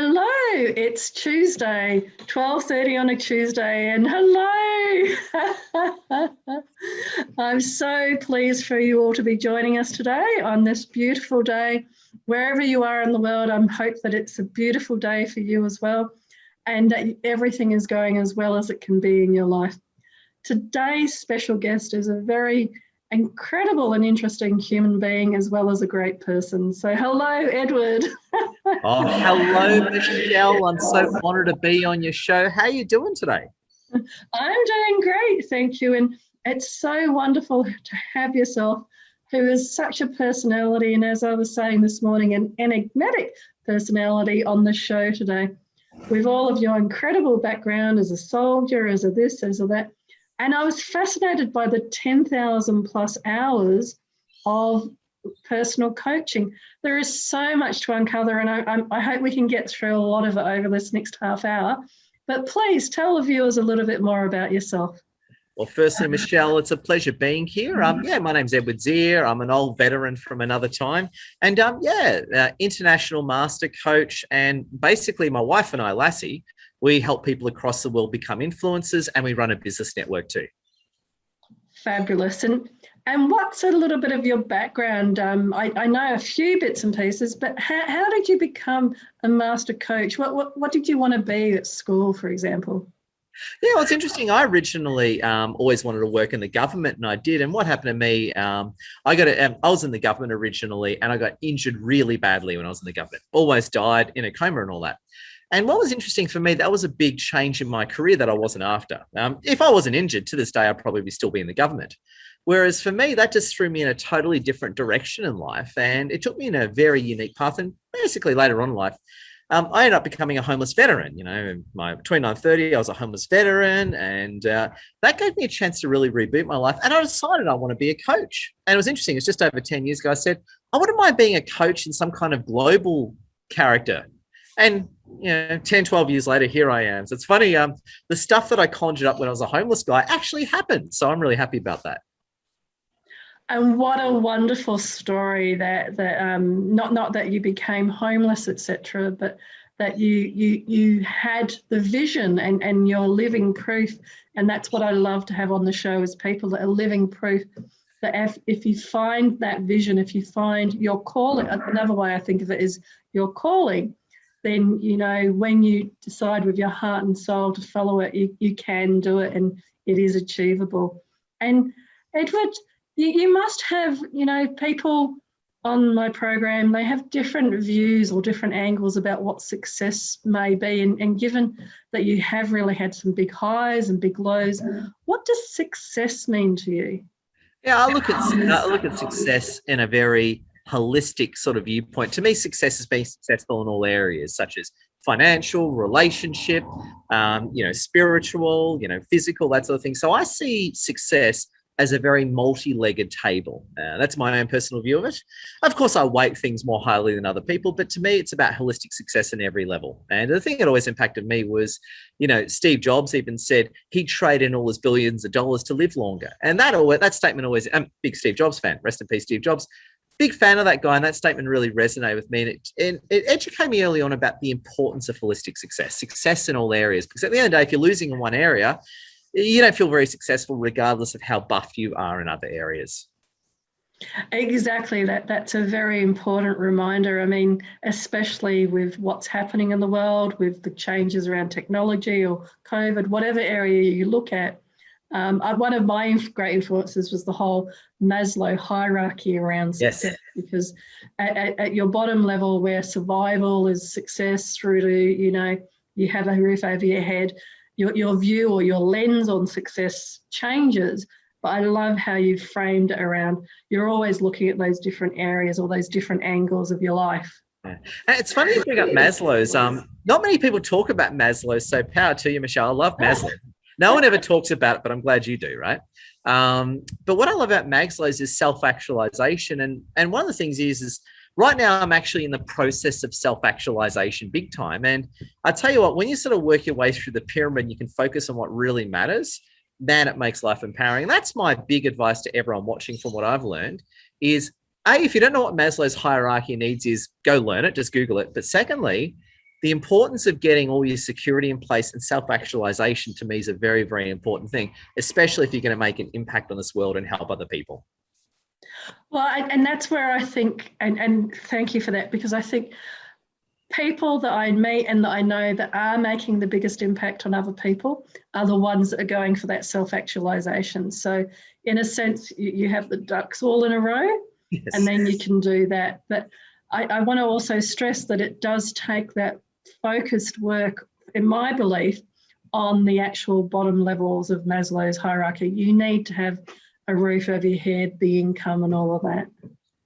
Hello, it's Tuesday, 12:30 on a Tuesday, and hello. I'm so pleased for you all to be joining us today on this beautiful day. Wherever you are in the world, I hope that it's a beautiful day for you as well, and that everything is going as well as it can be in your life. Today's special guest is a very incredible and interesting human being as well as a great person. So hello, Edward. Oh, hello, Michelle. I'm so honored to be on your show. How are you doing today? I'm doing great, thank you. And it's so wonderful to have yourself, who is such a personality, and as I was saying this morning, an enigmatic personality on the show today, with all of your incredible background as a soldier, as a this, as a that. And I was fascinated by the 10,000 plus hours of personal coaching. There is so much to uncover, and I hope we can get through a lot of it over this next half hour. But please tell the viewers a little bit more about yourself. Well, firstly, Michelle, it's a pleasure being here. My name's Edward Zia. I'm an old veteran from another time. And international master coach. And basically, my wife and I, Lassie, we help people across the world become influencers, and we run a business network too. Fabulous. And what's a little bit of your background? I know a few bits and pieces, but how did you become a master coach? What did you want to be at school, for example? Yeah, well, it's interesting. I originally always wanted to work in the government, and I did. And what happened to me, I was in the government originally, and I got injured really badly when I was in the government. Almost died in a coma and all that. And what was interesting for me, that was a big change in my career that I wasn't after. If I wasn't injured to this day, I'd probably still be in the government. Whereas for me, that just threw me in a totally different direction in life. And it took me in a very unique path. And basically later on in life, I ended up becoming a homeless veteran. You know, between 9 and 30, I was a homeless veteran. And that gave me a chance to really reboot my life. And I decided I want to be a coach. And it was interesting. It's just over 10 years ago, I said, I wouldn't mind being a coach in some kind of global character. And 10, 12 years later, here I am. So it's funny, the stuff that I conjured up when I was a homeless guy actually happened. So I'm really happy about that. And what a wonderful story that not that you became homeless, etc., but that you had the vision and you're living proof. And that's what I love to have on the show, is people that are living proof that if you find that vision, if you find your calling, another way I think of it is your calling, then, when you decide with your heart and soul to follow it, you can do it, and it is achievable. And Edward, you must have, people on my program, they have different views or different angles about what success may be. And given that you have really had some big highs and big lows, what does success mean to you? Yeah, I look at success in a very holistic sort of viewpoint. To me, success is being successful in all areas, such as financial, relationship, spiritual, physical, that sort of thing. So I see success as a very multi-legged table. That's my own personal view of it. Of course, I weight things more highly than other people, but to me, it's about holistic success in every level. And the thing that always impacted me was, Steve Jobs even said he'd trade in all his billions of dollars to live longer. And that statement always, I'm a big Steve Jobs fan, rest in peace, Steve Jobs. Big fan of that guy, and that statement really resonated with me. And it educated me early on about the importance of holistic success in all areas. Because at the end of the day, if you're losing in one area, you don't feel very successful regardless of how buff you are in other areas. Exactly. That's a very important reminder. I mean, especially with what's happening in the world, with the changes around technology or COVID, whatever area you look at. One of my great influences was the whole Maslow hierarchy around success, yes. Because at your bottom level, where survival is success, through to, you have a roof over your head, your view or your lens on success changes. But I love how you framed it around, you're always looking at those different areas or those different angles of your life. Yeah. And it's funny you bring up Maslow's. Not many people talk about Maslow, so power to you, Michelle. I love Maslow. No one ever talks about it, but I'm glad you do, right? But what I love about Maslow's is self-actualization. And one of the things is right now I'm actually in the process of self-actualization big time. And I tell you what, when you sort of work your way through the pyramid and you can focus on what really matters, man, it makes life empowering. And that's my big advice to everyone watching from what I've learned is, A, if you don't know what Maslow's hierarchy needs is, go learn it, just Google it. But secondly, the importance of getting all your security in place and self-actualization to me is a very, very important thing, especially if you're going to make an impact on this world and help other people. Well, and that's where I think, and thank you for that, because I think people that I meet and that I know that are making the biggest impact on other people are the ones that are going for that self-actualization. So in a sense, you have the ducks all in a row, yes, and then you can do that. But I want to also stress that it does take that focused work, in my belief, on the actual bottom levels of Maslow's hierarchy. You need to have a roof over your head, the income and all of that.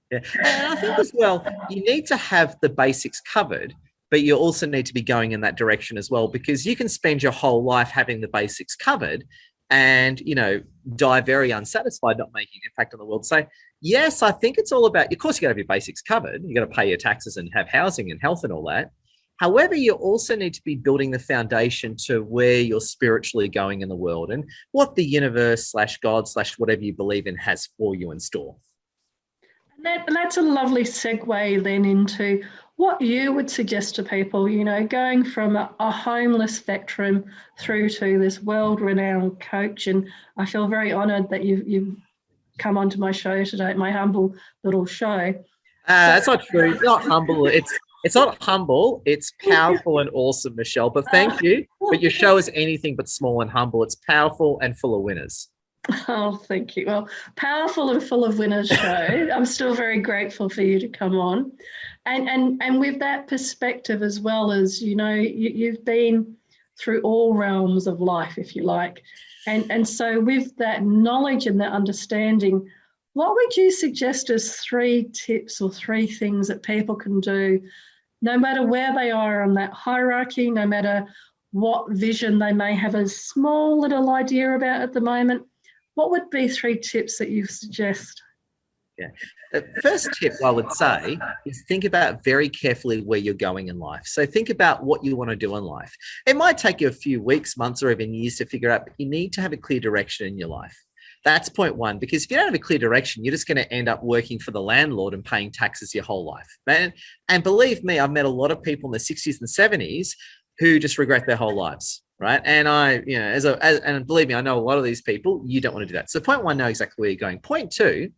Yeah. And I think as well, you need to have the basics covered, but you also need to be going in that direction as well, because you can spend your whole life having the basics covered and, you know, die very unsatisfied, not making an impact on the world. So yes, I think it's all about, of course, you got to have your basics covered. You got to pay your taxes and have housing and health and all that. However, you also need to be building the foundation to where you're spiritually going in the world and what the universe / God / whatever you believe in has for you in store. That's a lovely segue then into what you would suggest to people, you know, going from a homeless veteran through to this world-renowned coach. And I feel very honoured that you've come onto my show today, my humble little show. That's not true. It's not humble. It's not humble. It's powerful and awesome, Michelle. But thank you. But your show is anything but small and humble. It's powerful and full of winners. Oh, thank you. Well, powerful and full of winners show. I'm still very grateful for you to come on. And with that perspective, as well as, you know, you've been through all realms of life, if you like. And so with that knowledge and that understanding, what would you suggest as 3 tips or 3 things that people can do, no matter where they are on that hierarchy, no matter what vision they may have a small little idea about at the moment? What would be 3 tips that you suggest? Yeah. The first tip I would say is think about very carefully where you're going in life. So think about what you want to do in life. It might take you a few weeks, months, or even years to figure out, but you need to have a clear direction in your life. That's point 1, because if you don't have a clear direction, you're just going to end up working for the landlord and paying taxes your whole life. And believe me, I've met a lot of people in the 60s and 70s who just regret their whole lives. Right. And and believe me, I know a lot of these people, you don't want to do that. So point 1, know exactly where you're going. Point 2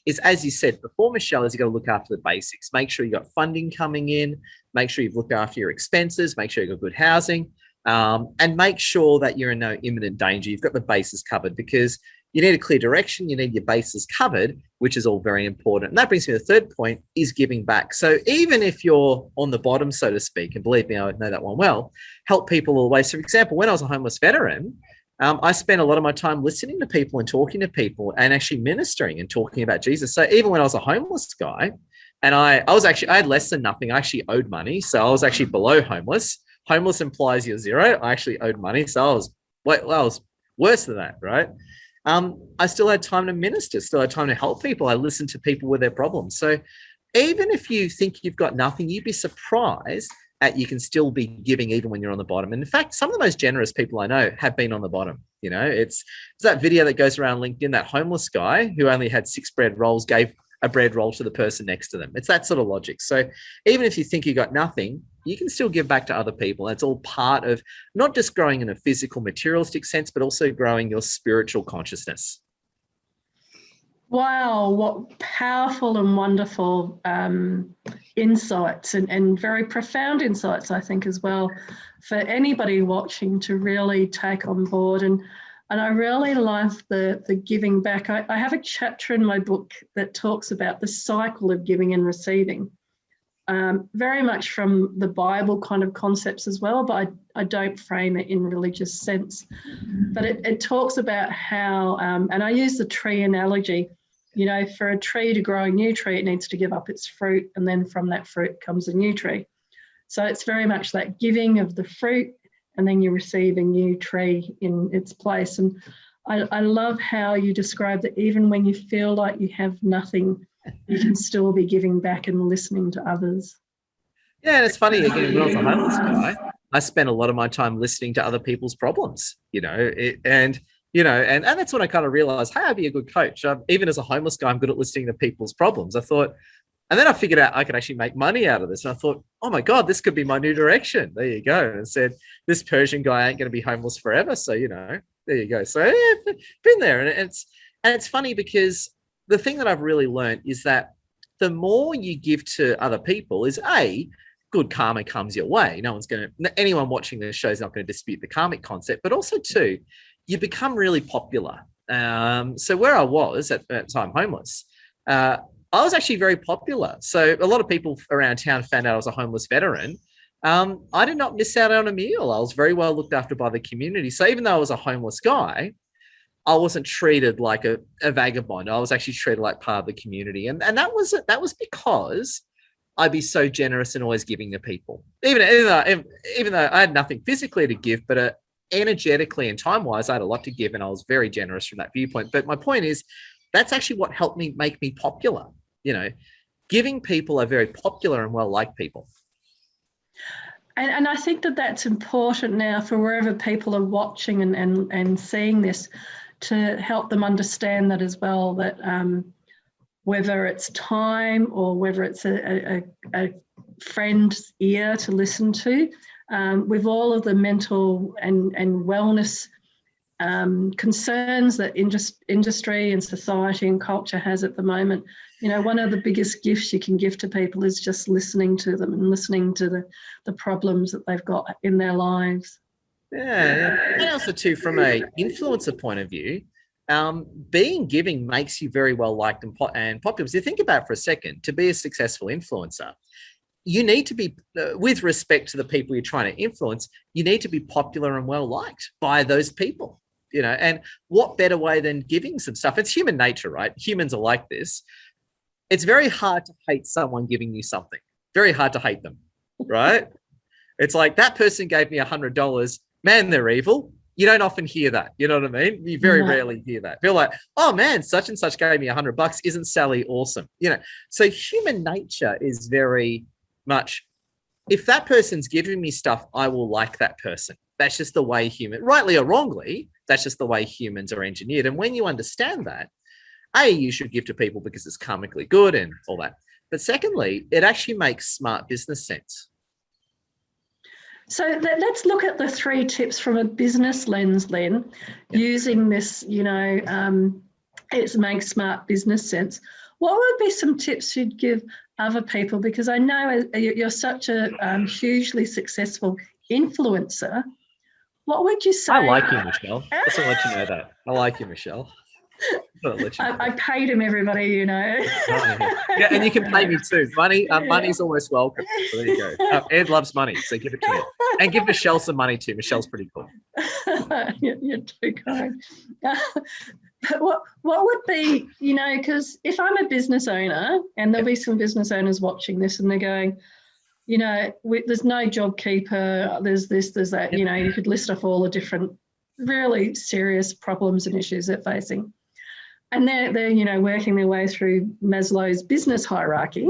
is, as you said before, Michelle, is you got to look after the basics. Make sure you got funding coming in, make sure you've looked after your expenses, make sure you've got good housing, and make sure that you're in no imminent danger. You've got the bases covered, because you need a clear direction. You need your bases covered, which is all very important. And that brings me to the third point, is giving back. So even if you're on the bottom, so to speak, and believe me, I know that one well, help people all the way. So for example, when I was a homeless veteran, I spent a lot of my time listening to people and talking to people and actually ministering and talking about Jesus. So even when I was a homeless guy, and I had less than nothing, I actually owed money. So I was actually below homeless. Homeless implies you're zero. I actually owed money. So I was worse than that, right? I still had time to minister, still had time to help people. I listened to people with their problems. So even if you think you've got nothing, you'd be surprised that you can still be giving even when you're on the bottom. And in fact, some of the most generous people I know have been on the bottom. You know, it's that video that goes around LinkedIn, that homeless guy who only had 6 bread rolls gave a bread roll to the person next to them. It's that sort of logic. So even if you think you got nothing, you can still give back to other people. That's all part of not just growing in a physical, materialistic sense, but also growing your spiritual consciousness. Wow, what powerful and wonderful insights and very profound insights, I think, as well, for anybody watching to really take on board. And I really love the giving back. I have a chapter in my book that talks about the cycle of giving and receiving, very much from the Bible kind of concepts as well, but I don't frame it in religious sense. But it talks about how, and I use the tree analogy, you know, for a tree to grow a new tree, it needs to give up its fruit, and then from that fruit comes a new tree. So it's very much that giving of the fruit, and then you receive a new tree in its place. And I love how you describe that even when you feel like you have nothing, you can still be giving back and listening to others. Yeah, and it's funny, again, when I was a homeless guy, I spent a lot of my time listening to other people's problems, you know, and that's when I kind of realized, hey, I'd be a good coach. Even as a homeless guy, I'm good at listening to people's problems. I thought, And then I figured out I could actually make money out of this. And I thought, oh my God, this could be my new direction. There you go. And said, this Persian guy ain't going to be homeless forever. So, there you go. So yeah, been there. And it's funny because the thing that I've really learned is that the more you give to other people is good karma comes your way. Anyone watching this show is not going to dispute the karmic concept, but also too, you become really popular. So where I was at the time homeless, I was actually very popular. So a lot of people around town found out I was a homeless veteran. I did not miss out on a meal. I was very well looked after by the community. So even though I was a homeless guy, I wasn't treated like a vagabond. I was actually treated like part of the community. And that was because I'd be so generous and always giving to people. Even though I had nothing physically to give, but energetically and time-wise, I had a lot to give, and I was very generous from that viewpoint. But my point is, that's actually what helped me make me popular. Giving people are very popular and well-liked people. And I think that that's important now for wherever people are watching and seeing this, to help them understand that as well, that whether it's time or whether it's a friend's ear to listen to, with all of the mental and wellness concerns that industry and society and culture has at the moment, one of the biggest gifts you can give to people is just listening to them and listening to the problems that they've got in their lives. Yeah. And also too, from a influencer point of view, being giving makes you very well liked and popular. So you think about it for a second, to be a successful influencer, you need to be, with respect to the people you're trying to influence, you need to be popular and well liked by those people, and what better way than giving some stuff? It's human nature, right? Humans are like this. It's very hard to hate someone giving you something. Very hard to hate them, right? It's like, that person gave me $100. Man, they're evil. You don't often hear that. You know what I mean? You very rarely hear that. Feel like, oh man, such and such gave me $100. Isn't Sally awesome? So human nature is very much, if that person's giving me stuff, I will like that person. That's just the way rightly or wrongly, that's just the way humans are engineered. And when you understand that, you should give to people because it's karmically good and all that. But secondly, it actually makes smart business sense. So let's look at the 3 tips from a business lens, Len, using this, it makes smart business sense. What would be some tips you'd give other people? Because I know you're such a hugely successful influencer. What would you say? I like you, Michelle. Just to let you know that. I like you, Michelle. I paid him, everybody, Yeah, and you can pay me too. Money's almost welcome. So there you go. Ed loves money, so give it to me. And give Michelle some money too. Michelle's pretty cool. You're too kind. What would be, because if I'm a business owner, and there'll be some business owners watching this, and they're going, there's no job keeper, there's this, there's that, you could list off all the different really serious problems and issues they're facing. And they're working their way through Maslow's business hierarchy.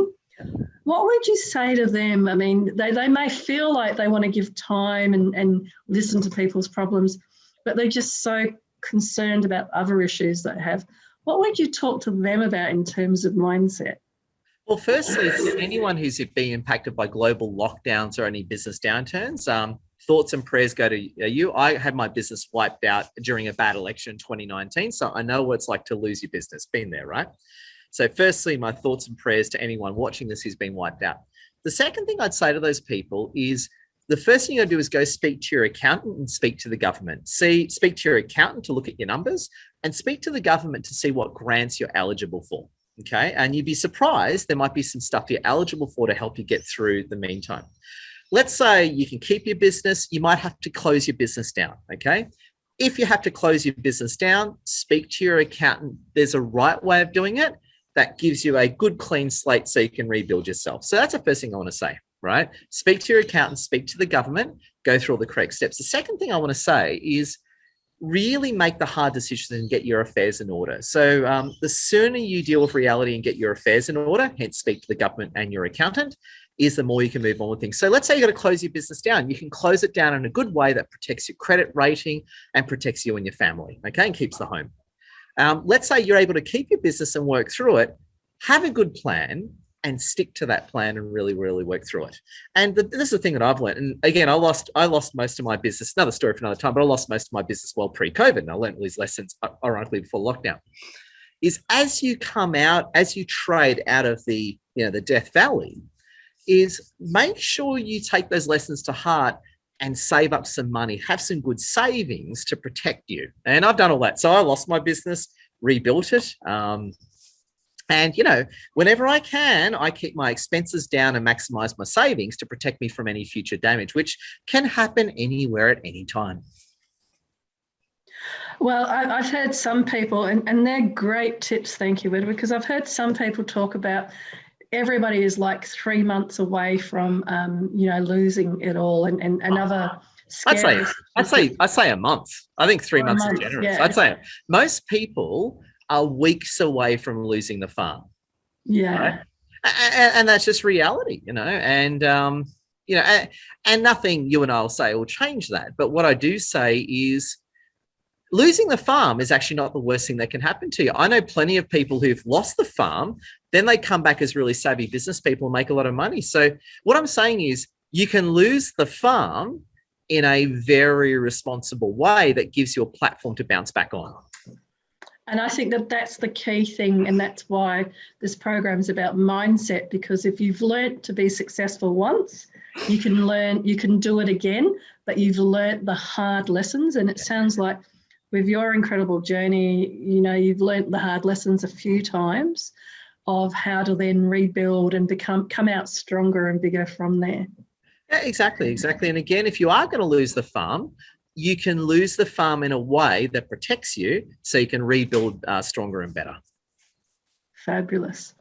What would you say to them? I mean, they may feel like they want to give time and listen to people's problems, but they're just so concerned about other issues they have. What would you talk to them about in terms of mindset? Well, firstly, for anyone who's been impacted by global lockdowns or any business downturns, thoughts and prayers go to you. I had my business wiped out during a bad election in 2019, so I know what it's like to lose your business. Been there, right? So firstly, my thoughts and prayers to anyone watching this who's been wiped out. The second thing I'd say to those people is, the first thing you do is go speak to your accountant and speak to the government. Speak to your accountant to look at your numbers, and speak to the government to see what grants you're eligible for. Okay. And you'd be surprised, there might be some stuff you're eligible for to help you get through the meantime. Let's say you can keep your business, you might have to close your business down. Okay. If you have to close your business down, speak to your accountant. There's a right way of doing it that gives you a good clean slate so you can rebuild yourself. So that's the first thing I want to say, right? Speak to your accountant, speak to the government, go through all the correct steps. The second thing I want to say is, really make the hard decisions and get your affairs in order. So the sooner you deal with reality and get your affairs in order, hence speak to the government and your accountant, is the more you can move on with things. So let's say you've got to close your business down. You can close it down in a good way that protects your credit rating and protects you and your family, okay, and keeps the home. Let's say you're able to keep your business and work through it. Have a good plan and stick to that plan and really, really work through it. And this is the thing that I've learned. And again, I lost most of my business. Another story for another time, but I lost most of my business well pre-COVID, and I learned all these lessons ironically before lockdown. Is as you come out, as you trade out of the the Death Valley, is make sure you take those lessons to heart and save up some money, have some good savings to protect you. And I've done all that. So I lost my business, rebuilt it. And, whenever I can, I keep my expenses down and maximize my savings to protect me from any future damage, which can happen anywhere at any time. Well, I've heard some people, and they're great tips, thank you, Edward, because I've heard some people talk about everybody is like 3 months away from, losing it all and other scary. I'd say a month. I think 3 months is generous. Yeah. I'd say most people are weeks away from losing the farm. Yeah. Right? And that's just reality, and, and nothing you and I will say will change that. But what I do say is losing the farm is actually not the worst thing that can happen to you. I know plenty of people who've lost the farm, then they come back as really savvy business people and make a lot of money. So what I'm saying is you can lose the farm in a very responsible way that gives you a platform to bounce back on. And I think that that's the key thing, and that's why this program is about mindset, because if you've learnt to be successful once, you can do it again, but you've learnt the hard lessons. And it sounds like with your incredible journey, you've learnt the hard lessons a few times of how to then rebuild and come out stronger and bigger from there. Yeah, exactly. And again, if you are going to lose the farm, you can lose the farm in a way that protects you so you can rebuild stronger and better. Fabulous.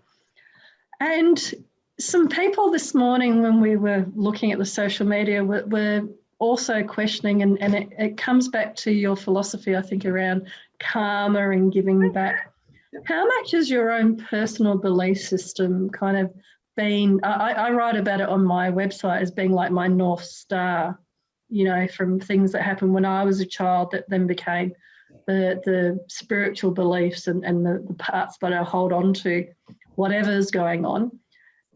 And some people this morning when we were looking at the social media were also questioning, and it comes back to your philosophy, I think, around karma and giving back. How much has your own personal belief system kind of been, I write about it on my website as being like my North Star, from things that happened when I was a child that then became the spiritual beliefs and the parts that I hold on to, whatever's going on.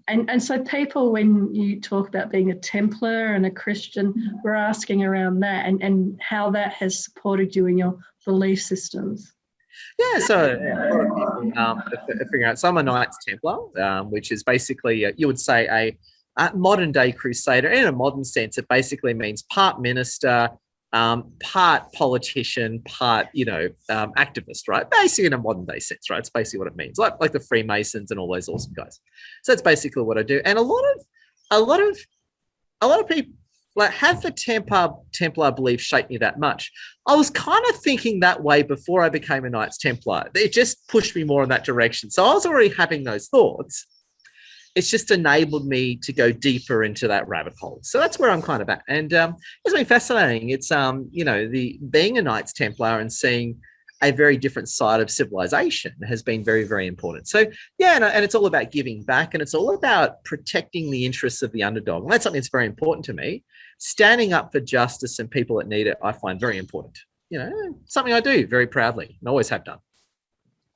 And so people, when you talk about being a Templar and a Christian, we're asking around that and how that has supported you in your belief systems. Yeah, so a lot of people are figuring out. So I'm a Knights Templar, which is basically, you would say, a modern day crusader. In a modern sense, it basically means part minister, part politician, part, activist, right? Basically in a modern day sense, right? It's basically what it means, like the Freemasons and all those awesome guys. So that's basically what I do. And a lot of people, like, have the Templar belief shaped me that much? I was kind of thinking that way before I became a Knights Templar. It just pushed me more in that direction. So I was already having those thoughts. It's just enabled me to go deeper into that rabbit hole. So that's where I'm kind of at. And it's been fascinating. It's, the being a Knights Templar and seeing a very different side of civilization has been very, very important. So, yeah, and it's all about giving back, and it's all about protecting the interests of the underdog. And that's something that's very important to me. Standing up for justice and people that need it, I find very important. Something I do very proudly and always have done.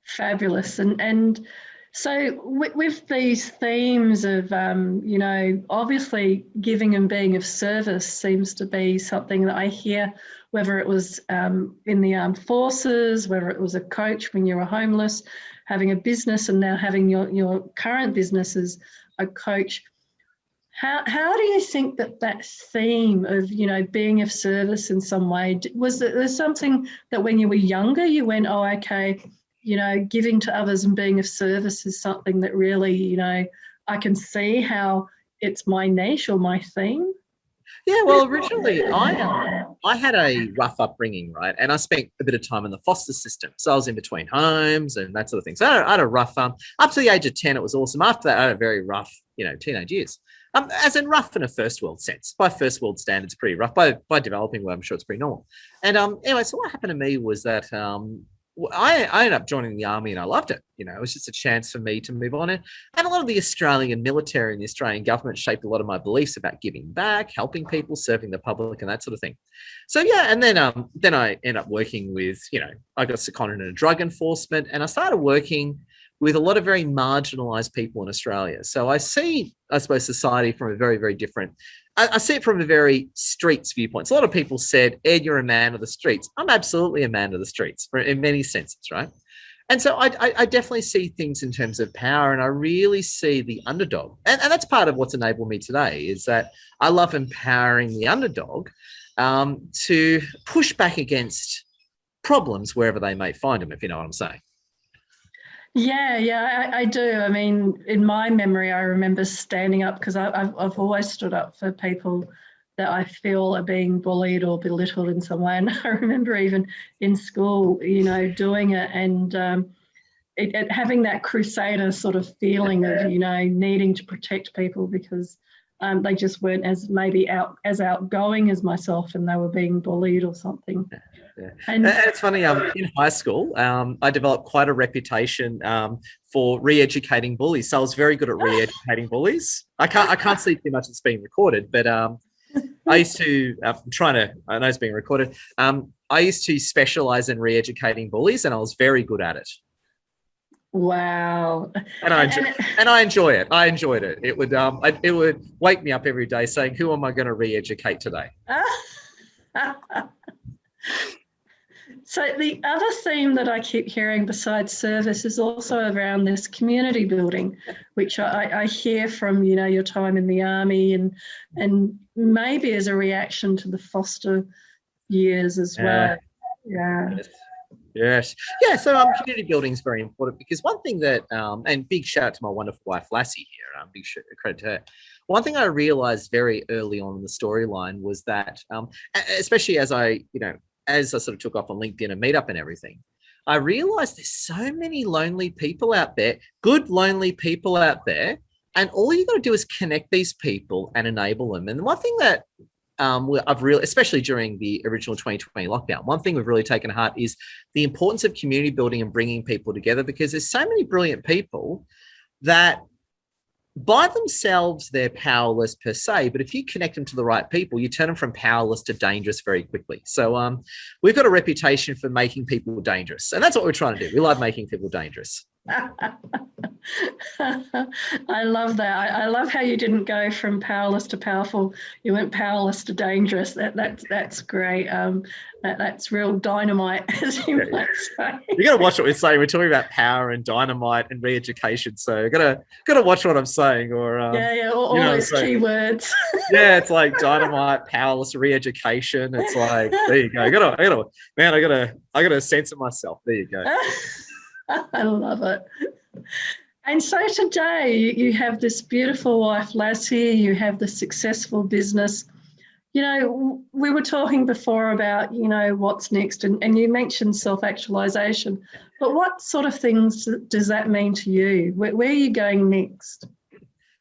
Fabulous. And so with these themes of, obviously giving and being of service seems to be something that I hear, whether it was in the armed forces, whether it was a coach when you were homeless, having a business, and now having your current business as a coach. How do you think that theme of, being of service in some way, was there something that when you were younger you went, oh, okay, giving to others and being of service is something that really, I can see how it's my niche or my theme? Yeah, well, originally I had a rough upbringing, right? And I spent a bit of time in the foster system. So I was in between homes and that sort of thing. So I had a rough, up to the age of 10, it was awesome. After that, I had a very rough, teenage years. As in rough in a first world sense. By first world standards, pretty rough. By developing world, I'm sure it's pretty normal. And anyway, so what happened to me was that I ended up joining the army and I loved it. It was just a chance for me to move on. And a lot of the Australian military and the Australian government shaped a lot of my beliefs about giving back, helping people, serving the public and that sort of thing. So, yeah, and then I ended up working with, I got seconded into drug enforcement, and I started working with a lot of very marginalized people in Australia. So I see, I suppose, society from a very, very different, I see it from a very streets viewpoint. So a lot of people said, Ed, you're a man of the streets. I'm absolutely a man of the streets in many senses, right? And so I definitely see things in terms of power, and I really see the underdog. And that's part of what's enabled me today, is that I love empowering the underdog to push back against problems wherever they may find them, if you know what I'm saying. Yeah, I do. I mean, in my memory, I remember standing up, because I've always stood up for people that I feel are being bullied or belittled in some way. And I remember even in school, doing it, and having that crusader sort of feeling of, needing to protect people because they just weren't as outgoing as myself, and they were being bullied or something. Yeah. And it's funny, in high school, I developed quite a reputation for re-educating bullies. So I was very good at re-educating bullies. I can't see too much that's being recorded, but I used to, I know it's being recorded. I used to specialize in re-educating bullies, and I was very good at it. Wow. And I enjoy it. I enjoyed it. It would wake me up every day saying, who am I going to re-educate today? So the other theme that I keep hearing besides service is also around this community building, which I hear from, your time in the army and maybe as a reaction to the foster years as well. Yeah. Yes. Yeah. So community building is very important, because one thing that, and big shout out to my wonderful wife, Lassie here, big credit to her. One thing I realized very early on in the storyline was that, especially as I sort of took off on LinkedIn and Meetup and everything, I realized there's so many lonely people out there, good lonely people out there, and all you got to do is connect these people and enable them. And one thing that I've really, especially during the original 2020 lockdown, one thing we've really taken to heart is the importance of community building and bringing people together, because there's so many brilliant people that by themselves, they're powerless per se, but if you connect them to the right people, you turn them from powerless to dangerous very quickly. So we've got a reputation for making people dangerous, and that's what we're trying to do. We love making people dangerous. I love that. I love how you didn't go from powerless to powerful. You went powerless to dangerous. That's great. That's real dynamite, as you might say. You got to watch what we're saying. We're talking about power and dynamite and re-education. So got to watch what I'm saying. Or all those keywords. Yeah, it's like dynamite, powerless, re-education. It's like, there you go. I gotta censor myself. There you go. I love it. And so today you have this beautiful wife, Lassie, you have the successful business. We were talking before about, what's next, and you mentioned self-actualization, but what sort of things does that mean to you? Where are you going next?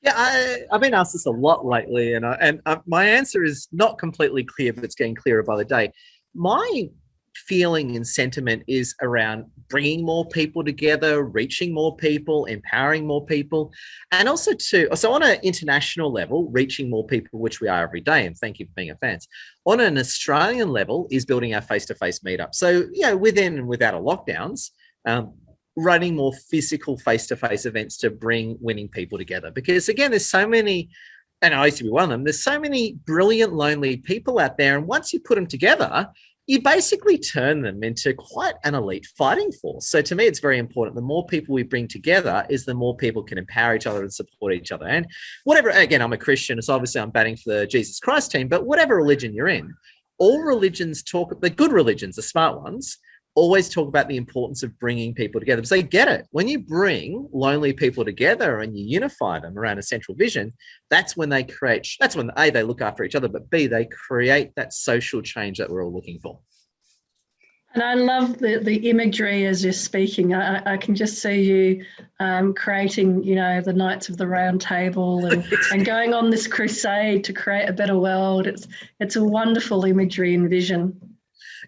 Yeah, I've been asked this a lot lately, and my answer is not completely clear, but it's getting clearer by the day. My feeling and sentiment is around bringing more people together, reaching more people, empowering more people, and also so on an international level, reaching more people, which we are every day, and thank you for being a fan. On an Australian level is building our face-to-face meetup. So, within and without our lockdowns, running more physical face-to-face events to bring winning people together. Because again, there's so many, and I used to be one of them, there's so many brilliant, lonely people out there. And once you put them together, you basically turn them into quite an elite fighting force. So to me, it's very important. The more people we bring together is the more people can empower each other and support each other. And whatever, again, I'm a Christian, so obviously I'm batting for the Jesus Christ team, but whatever religion you're in, all religions the good religions, the smart ones, always talk about the importance of bringing people together, because they get it. When you bring lonely people together and you unify them around a central vision, that's when A, they look after each other, but B, they create that social change that we're all looking for. And I love the imagery as you're speaking. I can just see you creating, the Knights of the Round Table and going on this crusade to create a better world. It's a wonderful imagery and vision.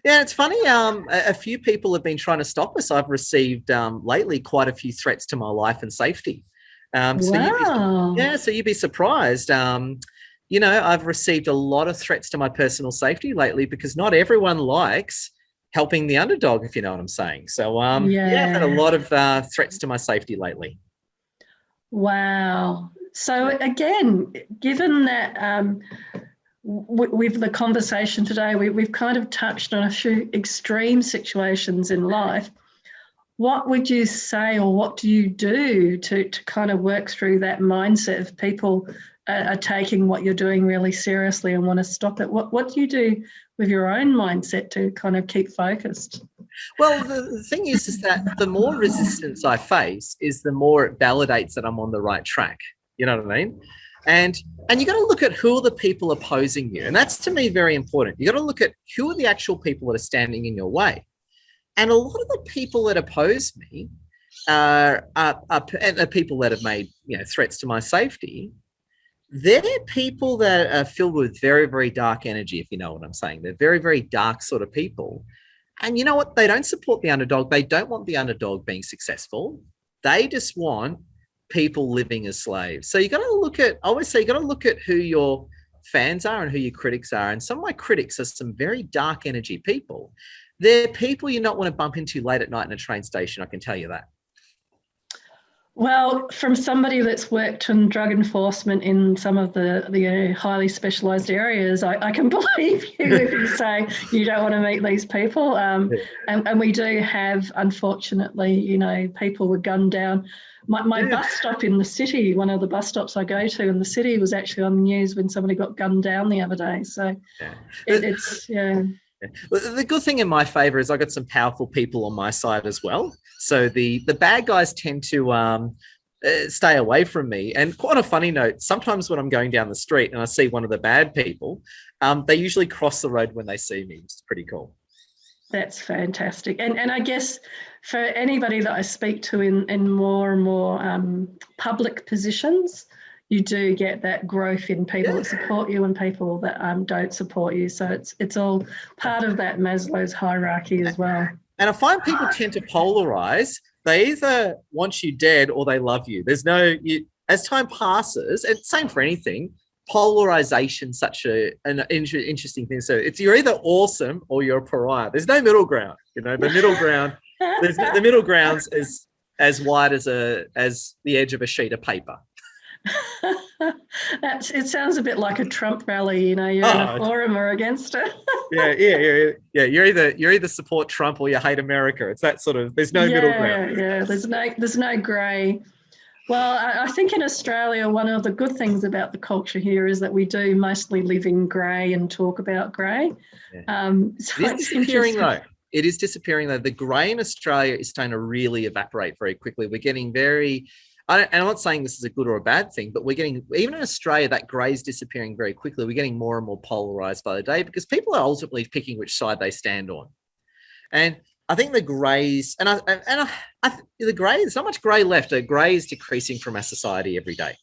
Yeah, it's funny. A few people have been trying to stop us. I've received lately quite a few threats to my life and safety. Wow. So you'd be surprised. I've received a lot of threats to my personal safety lately, because not everyone likes helping the underdog, if you know what I'm saying. So yeah, I've had a Yeah. lot of threats to my safety lately. Wow. So again, given that with the conversation today, we've kind of touched on a few extreme situations in life. What would you say, or what do you do to kind of work through that mindset of people are taking what you're doing really seriously and want to stop it? What do you do with your own mindset to kind of keep focused? Well, the thing is that the more resistance I face is the more it validates that I'm on the right track. You know what I mean? And you got to look at who are the people opposing you. And that's to me very important. You got to look at who are the actual people that are standing in your way. And a lot of the people that oppose me are people that have made threats to my safety. They're people that are filled with very, very dark energy, if you know what I'm saying. They're very, very dark sort of people. And you know what? They don't support the underdog. They don't want the underdog being successful. They just want people living as slaves. So you got to look at, I always say, you got to look at who your fans are and who your critics are. And some of my critics are some very dark energy people. They're people you not want to bump into late at night in a train station, I can tell you that. Well, from somebody that's worked in drug enforcement in some of the highly specialised areas, I can believe you if you say you don't want to meet these people. And we do have, unfortunately, people were gunned down. My bus stop in the city, one of the bus stops I go to in the city, was actually on the news when somebody got gunned down the other day. So it's. Well, the good thing in my favor is I got some powerful people on my side as well. So the bad guys tend to stay away from me. And quite a funny note, sometimes when I'm going down the street and I see one of the bad people, they usually cross the road when they see me, which is pretty cool. That's fantastic. And I guess for anybody that I speak to in more and more public positions, you do get that growth in people that support you and people that don't support you. So it's all part of that Maslow's hierarchy as well. And I find people tend to polarize. They either want you dead or they love you. There's no, as time passes, and same for anything, polarization such an interesting thing. So it's you're either awesome or you're a pariah. There's no middle ground. The middle ground, the middle ground's is as wide as the edge of a sheet of paper. It sounds a bit like a Trump rally, you're in a forum or against it. yeah. You're either support Trump or you hate America. It's that sort of. There's no middle ground. Yeah. There's no grey. Well, I think in Australia, one of the good things about the culture here is that we do mostly live in grey and talk about grey. Yeah. So it's disappearing though. It is disappearing though. The grey in Australia is starting to really evaporate very quickly. We're getting very. And I'm not saying this is a good or a bad thing, but we're getting, even in Australia, that grey is disappearing very quickly. We're getting more and more polarized by the day because people are ultimately picking which side they stand on. And I think the greys, the grey, there's not much grey left. The grey is decreasing from our society every day.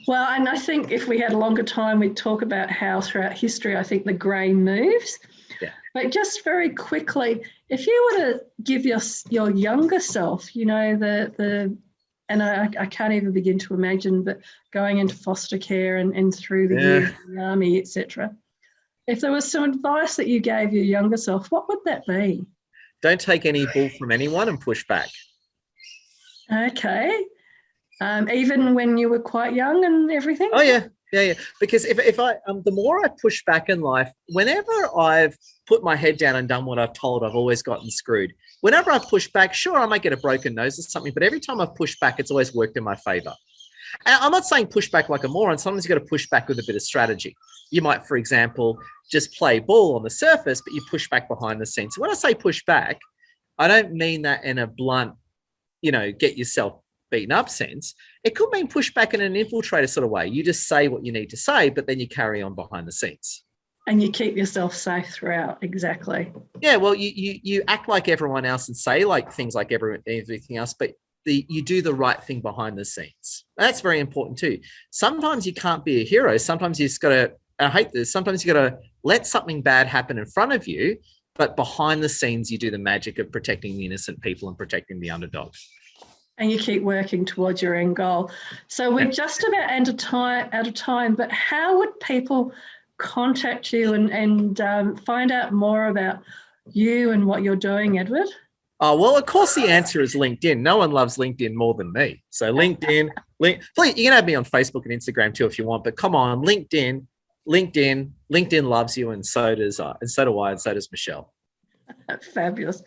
Well, and I think if we had a longer time, we'd talk about how throughout history, I think the grey moves. Yeah. But just very quickly, if you were to give your younger self, and I can't even begin to imagine, but going into foster care and through the years in the army, etc. If there was some advice that you gave your younger self, what would that be? Don't take any bull from anyone and push back. Okay. Even when you were quite young and everything? Oh, yeah. Because if I, the more I push back in life, whenever I've put my head down and done what I've told, I've always gotten screwed. Whenever I push back, sure, I might get a broken nose or something, but every time I've pushed back, it's always worked in my favor. And I'm not saying push back like a moron. Sometimes you got to push back with a bit of strategy. You might, for example, just play ball on the surface, but you push back behind the scenes. So when I say push back, I don't mean that in a blunt, get yourself beaten up sense. It could mean push back in an infiltrator sort of way. You just say what you need to say, but then you carry on behind the scenes. And you keep yourself safe throughout. Exactly. Yeah, well, you act like everyone else and say like things like everything else, but you do the right thing behind the scenes. That's very important too. Sometimes you can't be a hero. Sometimes you just got to, I hate this, sometimes you got to let something bad happen in front of you, but behind the scenes, you do the magic of protecting the innocent people and protecting the underdog. And you keep working towards your end goal. So we're just about out of time, but how would people contact you and find out more about you and what you're doing, Edward? Oh, well, of course the answer is LinkedIn. No one loves LinkedIn more than me. So LinkedIn, please, you can have me on Facebook and Instagram too if you want, but come on, LinkedIn loves you, and so does and so do I, and so does Michele. Fabulous.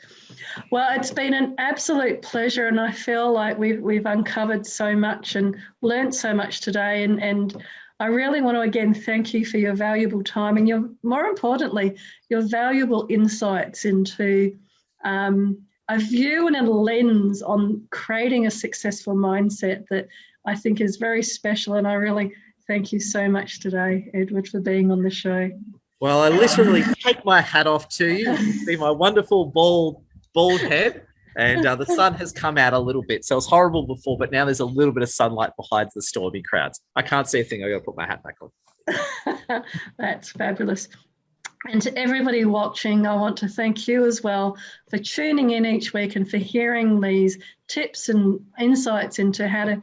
Well, it's been an absolute pleasure, and I feel like we've uncovered so much and learnt so much today. And I really want to again thank you for your valuable time and more importantly, your valuable insights into a view and a lens on creating a successful mindset that I think is very special. And I really thank you so much today, Edward, for being on the show. Well, I literally take my hat off to you. You can see my wonderful bald head, and the sun has come out a little bit. So it was horrible before, but now there's a little bit of sunlight behind the stormy clouds. I can't see a thing. I got to put my hat back on. That's fabulous. And to everybody watching, I want to thank you as well for tuning in each week and for hearing these tips and insights into how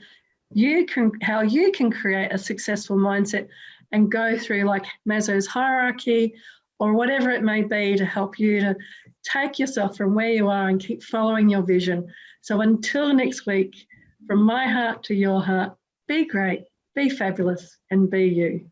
you can create a successful mindset and go through like Maslow's hierarchy or whatever it may be to help you to take yourself from where you are and keep following your vision. So until next week, from my heart to your heart, be great, be fabulous, and be you.